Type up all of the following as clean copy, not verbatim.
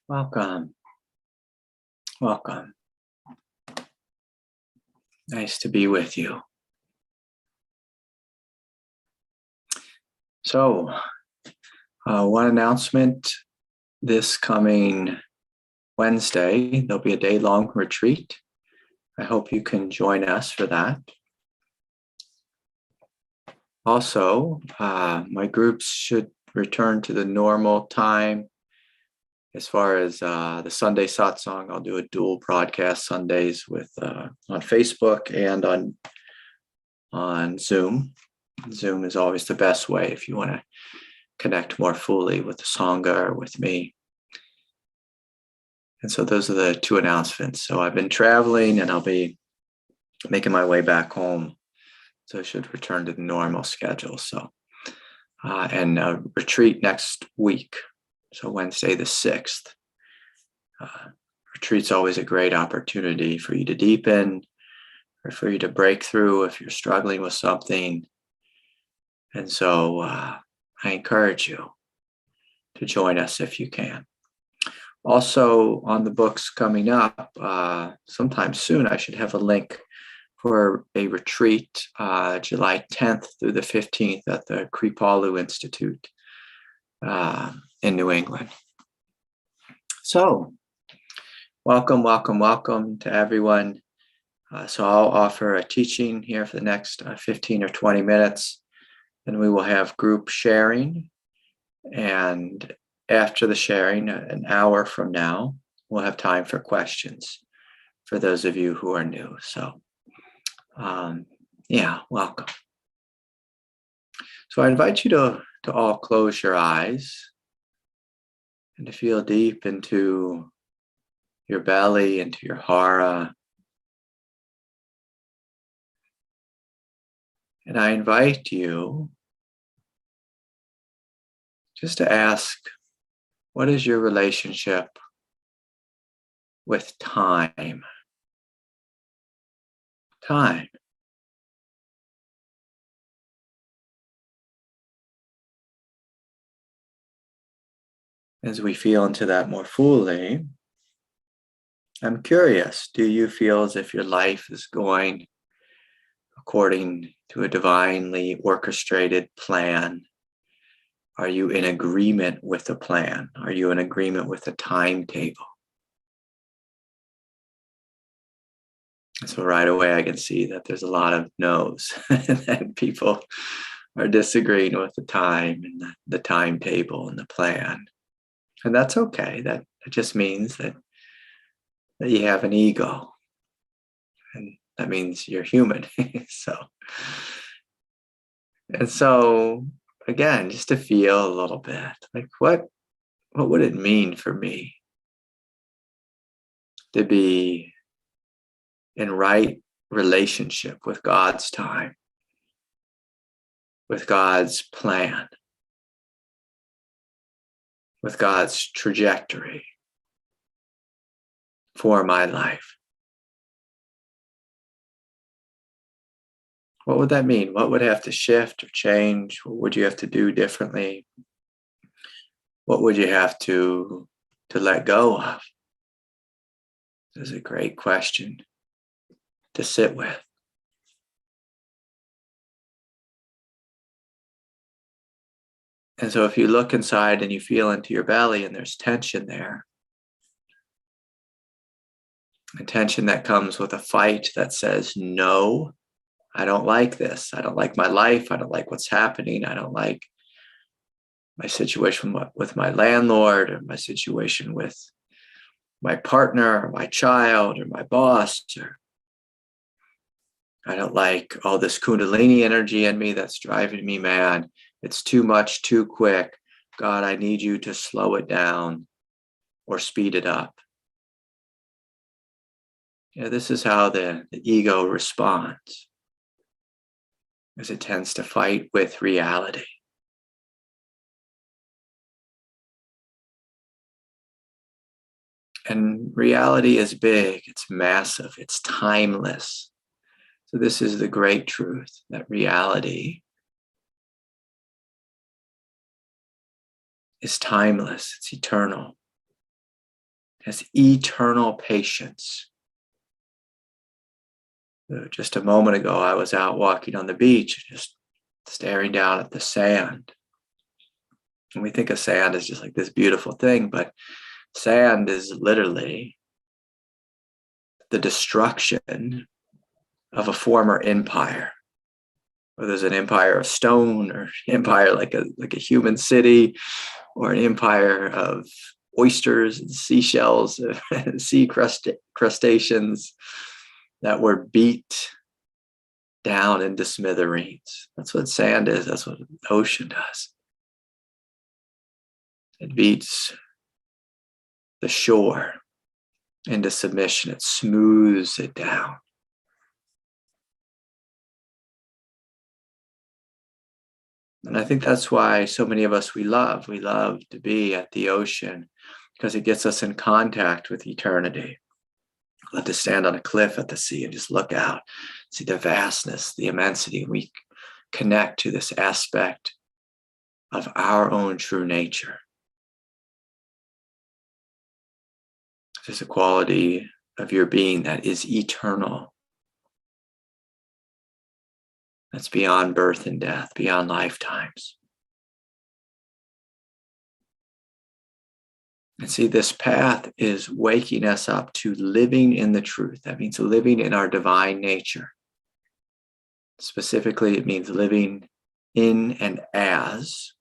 Welcome. Welcome. Nice to be with you. So, one announcement this coming Wednesday, there'll be a day-long retreat. I hope you can join us for that. Also, my groups should return to the normal time. As far as the Sunday satsang, I'll do a dual broadcast Sundays with on Facebook and on Zoom. Zoom is always the best way if you want to connect more fully with the Sangha or with me. And so those are the two announcements. So I've been traveling and I'll be making my way back home. So I should return to the normal schedule. So, and a retreat next week. So Wednesday the 6th. Retreat's always a great opportunity for you to deepen or for you to break through if you're struggling with something. And so I encourage you to join us if you can. Also on the books coming up, sometime soon, I should have a link for a retreat July 10th through the 15th at the Kripalu Institute in New England. So welcome to everyone. So I'll offer a teaching here for the next 15 or 20 minutes, and we will have group sharing. And after the sharing, an hour from now, we'll have time for questions for those of you who are new. So welcome. So I invite you to all close your eyes and to feel deep into your belly, into your hara. And I invite you just to ask, what is your relationship with time? Time. As we feel into that more fully, I'm curious, do you feel as if your life is going according to a divinely orchestrated plan? Are you in agreement with the plan? Are you in agreement with the timetable? So right away I can see that there's a lot of no's that people are disagreeing with the time and the timetable and the plan. And that's okay. That just means that you have an ego. And that means you're human. So again, just to feel a little bit like what would it mean for me to be in right relationship with God's time, with God's plan, with God's trajectory for my life? What would that mean? What would have to shift or change? What would you have to do differently? What would you have to let go of? This is a great question to sit with. And so if you look inside and you feel into your belly and there's tension there, a tension that comes with a fight that says, no, I don't like this. I don't like my life. I don't like what's happening. I don't like my situation with my landlord, or my situation with my partner or my child or my boss, or I don't like all this Kundalini energy in me that's driving me mad. It's too much, too quick. God, I need you to slow it down or speed it up. This is how the ego responds, as it tends to fight with reality. And reality is big, it's massive, it's timeless. So this is the great truth, that reality is timeless, it's eternal. has eternal patience. Just a moment ago, I was out walking on the beach, just staring down at the sand. And we think of sand as just like this beautiful thing, but sand is literally the destruction of a former empire. Whether there's an empire of stone or an empire like a human city, or an empire of oysters and seashells, sea crustaceans that were beat down into smithereens. That's what sand is. That's what the ocean does. It beats the shore into submission. It smooths it down. And I think that's why so many of us, we love to be at the ocean, because it gets us in contact with eternity. Love to stand on a cliff at the sea and just look out, see the vastness, the immensity. We connect to this aspect of our own true nature. There's a quality of your being that is eternal. That's beyond birth and death, beyond lifetimes. And see, this path is waking us up to living in the truth. That means living in our divine nature. Specifically, it means living in and as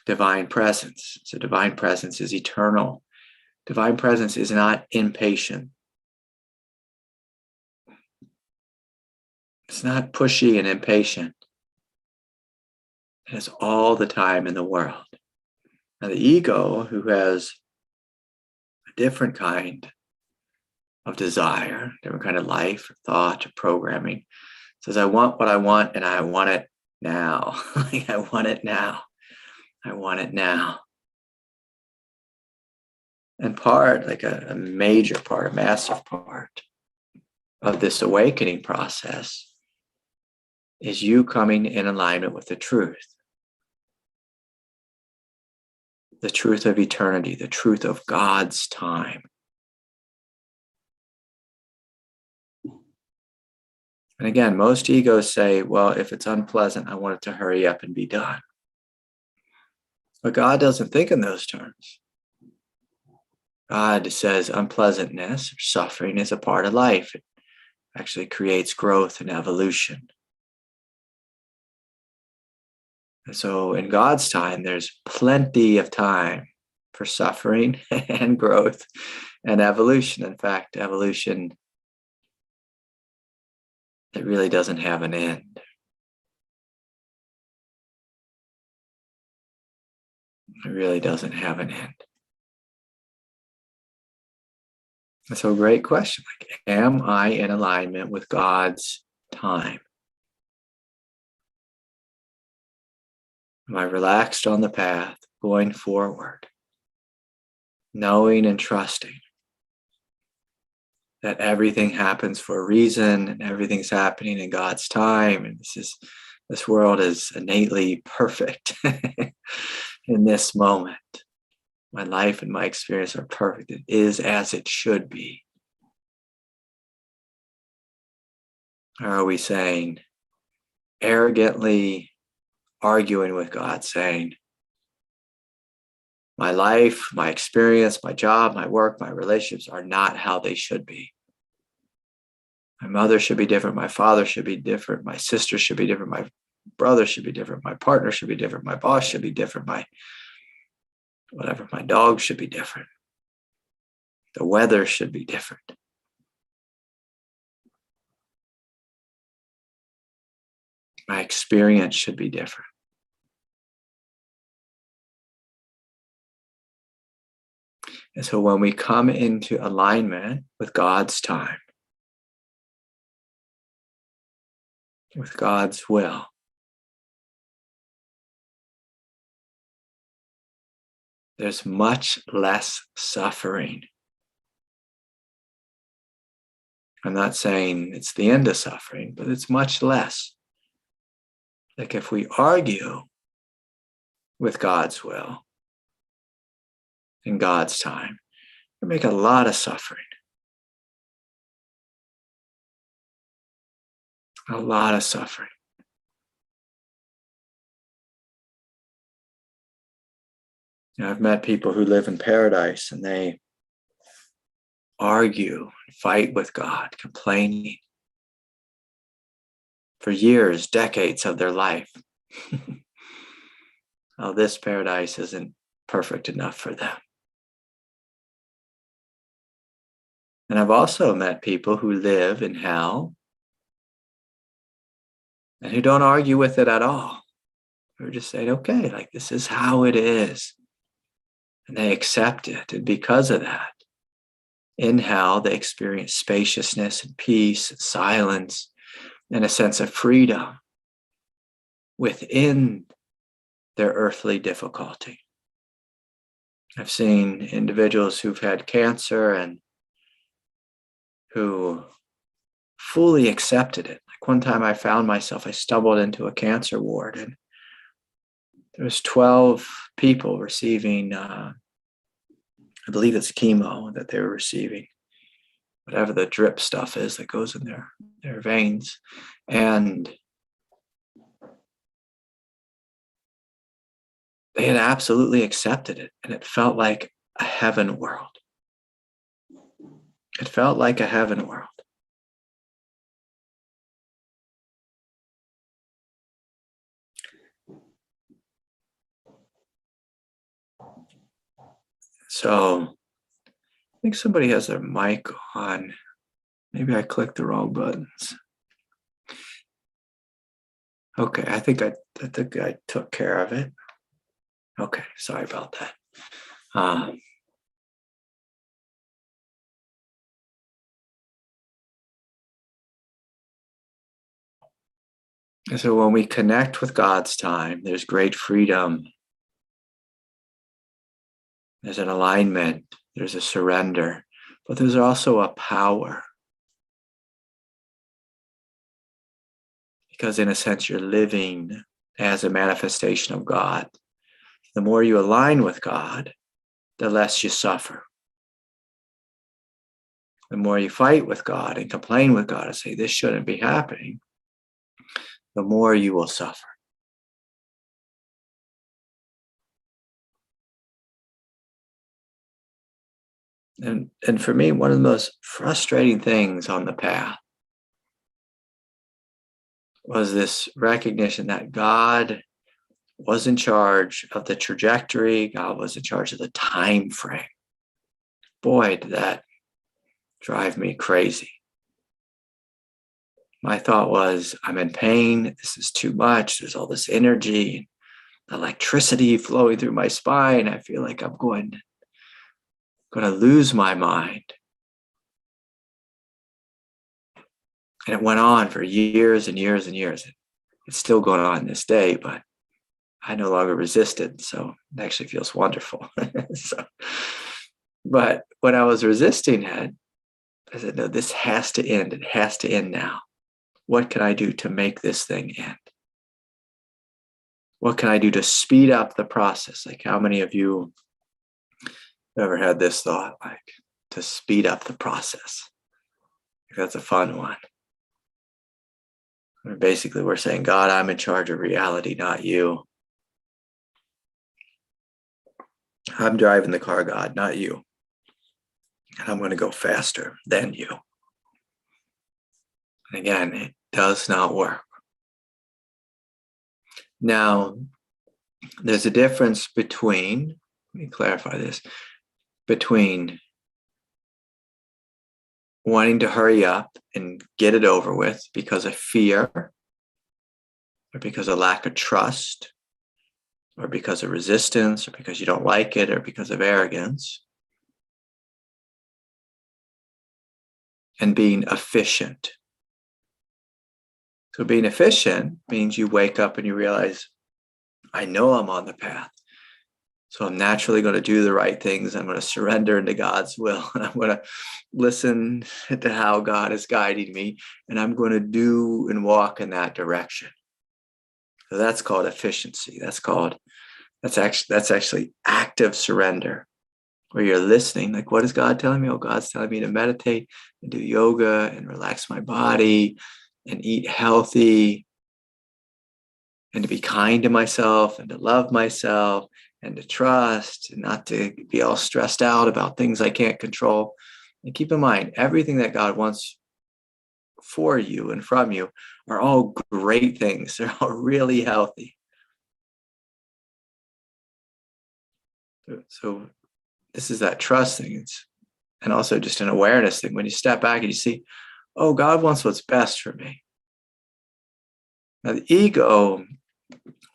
divine presence. So divine presence is eternal. Divine presence is not impatient. It's not pushy and impatient. It has all the time in the world. Now, the ego, who has a different kind of desire, different kind of life, or thought, or programming, says, I want what I want, and I want it now. Like, I want it now. I want it now. And part, like a major part, a massive part of this awakening process is you coming in alignment with the truth of eternity, the truth of God's time. And again, most egos say, well, if it's unpleasant, I want it to hurry up and be done. But God doesn't think in those terms. God says unpleasantness or suffering is a part of life. It actually creates growth and evolution. And so in God's time, there's plenty of time for suffering and growth and evolution. In fact, evolution, it really doesn't have an end. It really doesn't have an end. And so, great question. Like, am I in alignment with God's time? Am I relaxed on the path, going forward, knowing and trusting that everything happens for a reason and everything's happening in God's time, and this world is innately perfect in this moment. My life and my experience are perfect. It is as it should be. Or are we saying, arrogantly arguing with God, saying, my life, my experience, my job, my work, my relationships are not how they should be. My mother should be different. My father should be different. My sister should be different. My brother should be different. My partner should be different. My boss should be different. My dog should be different. The weather should be different. My experience should be different. And so when we come into alignment with God's time, with God's will, there's much less suffering. I'm not saying it's the end of suffering, but it's much less. Like if we argue with God's will, in God's time. It make a lot of suffering. A lot of suffering. I've met people who live in paradise and they argue, fight with God, complaining for years, decades of their life. Oh, this paradise isn't perfect enough for them. And I've also met people who live in hell and who don't argue with it at all. Who just say, okay, like this is how it is. And they accept it. And because of that, in hell, they experience spaciousness and peace and silence and a sense of freedom within their earthly difficulty. I've seen individuals who've had cancer and who fully accepted it. Like one time I found myself, I stumbled into a cancer ward and there was 12 people receiving, I believe it's chemo that they were receiving, whatever the drip stuff is that goes in their veins. And they had absolutely accepted it. And it felt like a heaven world. It felt like a heaven world. So I think somebody has their mic on. Maybe I clicked the wrong buttons. Okay, I think I took care of it. Okay, sorry about that. And so when we connect with God's time, there's great freedom. There's an alignment. There's a surrender. But there's also a power. Because in a sense, you're living as a manifestation of God. The more you align with God, the less you suffer. The more you fight with God and complain with God and say, this shouldn't be happening, the more you will suffer. And for me, one of the most frustrating things on the path was this recognition that God was in charge of the trajectory. God was in charge of the time frame. Boy, did that drive me crazy. My thought was, I'm in pain. This is too much. There's all this energy, electricity flowing through my spine. I feel like I'm going to lose my mind. And it went on for years and years and years. It's still going on this day, but I no longer resisted. So it actually feels wonderful. But when I was resisting it, I said, no, this has to end. It has to end now. What can I do to make this thing end? What can I do to speed up the process? Like how many of you have ever had this thought, like to speed up the process? That's a fun one. Basically, we're saying, God, I'm in charge of reality, not you. I'm driving the car, God, not you. And I'm going to go faster than you. And again, it does not work. Now, there's a difference between, let me clarify this, between wanting to hurry up and get it over with because of fear, or because of lack of trust, or because of resistance, or because you don't like it, or because of arrogance, and being efficient. So being efficient means you wake up and you realize, I know I'm on the path. So I'm naturally going to do the right things. I'm going to surrender into God's will. And I'm going to listen to how God is guiding me. And I'm going to do and walk in that direction. So that's called efficiency. That's actually active surrender. where you're listening, like, what is God telling me? Oh, God's telling me to meditate and do yoga and relax my body and eat healthy and to be kind to myself and to love myself and to trust and not to be all stressed out about things I can't control. And keep in mind, everything that God wants for you and from you are all great things. They're all really healthy. So this is that trust thing. And also just an awareness thing. When you step back and you see, oh, God wants what's best for me. Now, the ego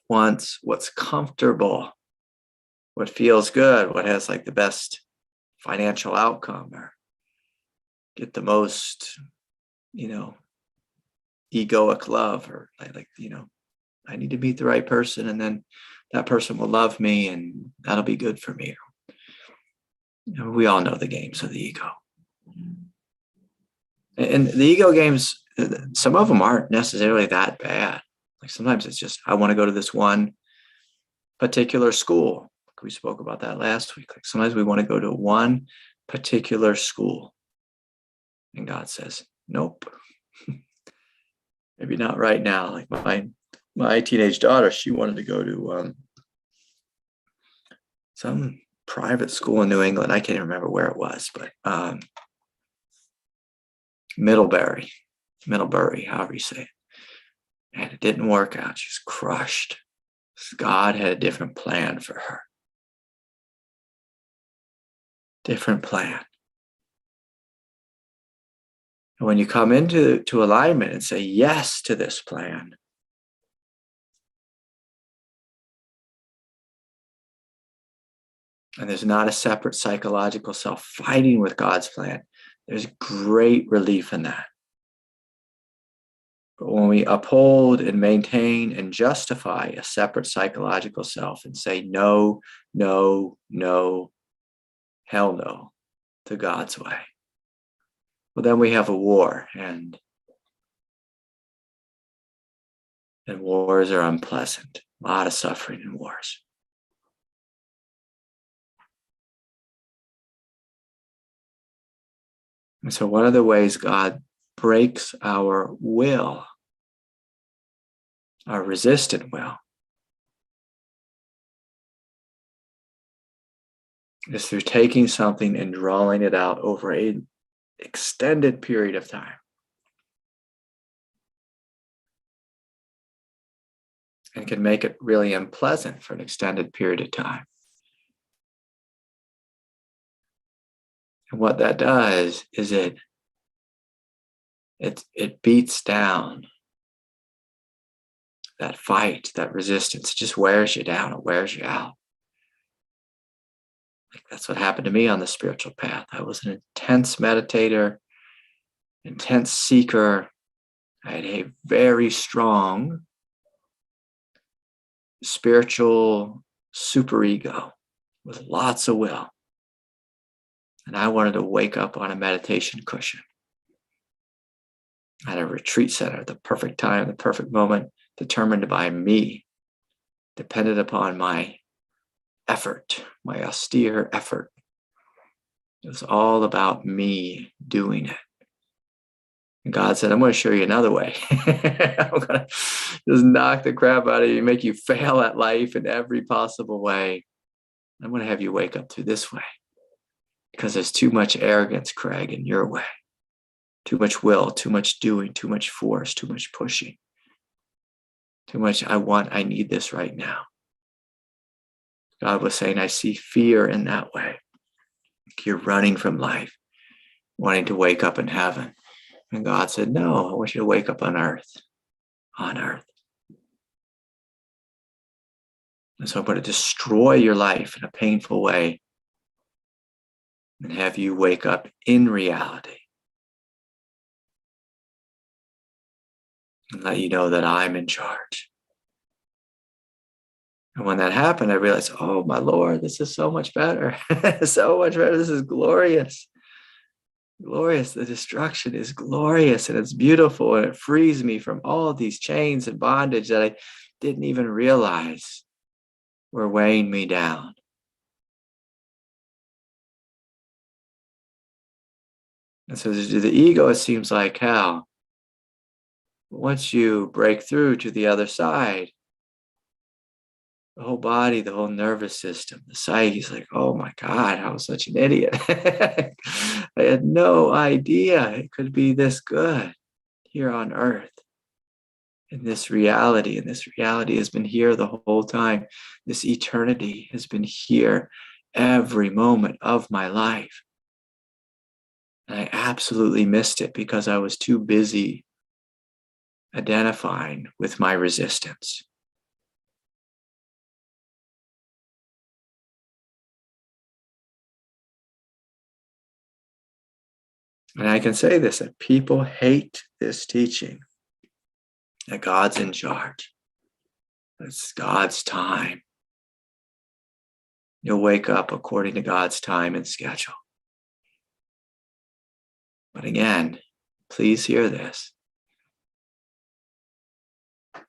wants what's comfortable, what feels good, what has like the best financial outcome, or get the most, egoic love, or I need to meet the right person and then that person will love me and that'll be good for me. We all know the games of the ego. And the ego games, some of them aren't necessarily that bad. Like sometimes it's just, I want to go to this one particular school. We spoke about that last week. Like sometimes we want to go to one particular school. And God says, nope. Maybe not right now. Like my teenage daughter, she wanted to go to some private school in New England. I can't even remember where it was, but Middlebury, however you say it. And it didn't work out. She was crushed. God had a different plan for her. Different plan. And when you come into alignment and say yes to this plan, and there's not a separate psychological self fighting with God's plan, there's great relief in that. But when we uphold and maintain and justify a separate psychological self and say no, no, no, hell no to God's way, well, then we have a war, and wars are unpleasant. A lot of suffering in wars. And so one of the ways God breaks our will, our resistant will, is through taking something and drawing it out over an extended period of time. And can make it really unpleasant for an extended period of time. And what that does is it beats down that fight, that resistance. It just wears you down. It wears you out. Like that's what happened to me on the spiritual path. I was an intense meditator, intense seeker. I had a very strong spiritual superego with lots of will. And I wanted to wake up on a meditation cushion at a retreat center at the perfect time, the perfect moment, determined by me, dependent upon my effort, my austere effort. It was all about me doing it. And God said, I'm going to show you another way. I'm going to just knock the crap out of you, make you fail at life in every possible way. I'm going to have you wake up to this way. Because there's too much arrogance, Craig, in your way. Too much will, too much doing, too much force, too much pushing. Too much, I need this right now. God was saying, I see fear in that way. You're running from life, wanting to wake up in heaven. And God said, no, I want you to wake up on earth. On earth. And so I'm going to destroy your life in a painful way and have you wake up in reality. And let you know that I'm in charge. And when that happened, I realized, oh, my Lord, this is so much better. So much better. This is glorious. Glorious. The destruction is glorious and it's beautiful and it frees me from all of these chains and bondage that I didn't even realize were weighing me down. And so to the ego, it seems like hell. Once you break through to the other side, the whole body, the whole nervous system, the psyche is like, oh my God, I was such an idiot. I had no idea it could be this good here on earth. In this reality, and this reality has been here the whole time. This eternity has been here every moment of my life. And I absolutely missed it because I was too busy identifying with my resistance. And I can say this, that people hate this teaching, that God's in charge. It's God's time. You'll wake up according to God's time and schedule. But again, please hear this.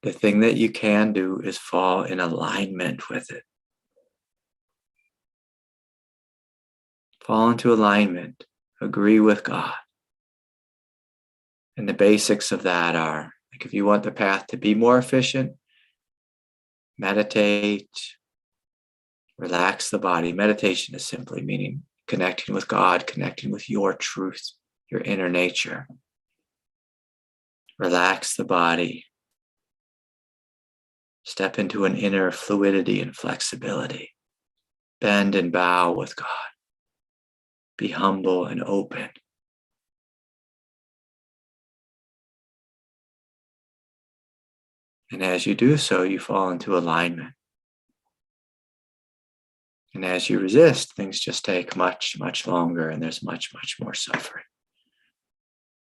The thing that you can do is fall in alignment with it. Fall into alignment. Agree with God. And the basics of that are, like if you want the path to be more efficient, meditate, relax the body. Meditation is simply meaning connecting with God, connecting with your truth, your inner nature. Relax the body. Step into an inner fluidity and flexibility. Bend and bow with God. Be humble and open. And as you do so, you fall into alignment. And as you resist, things just take much, much longer, and there's much, much more suffering.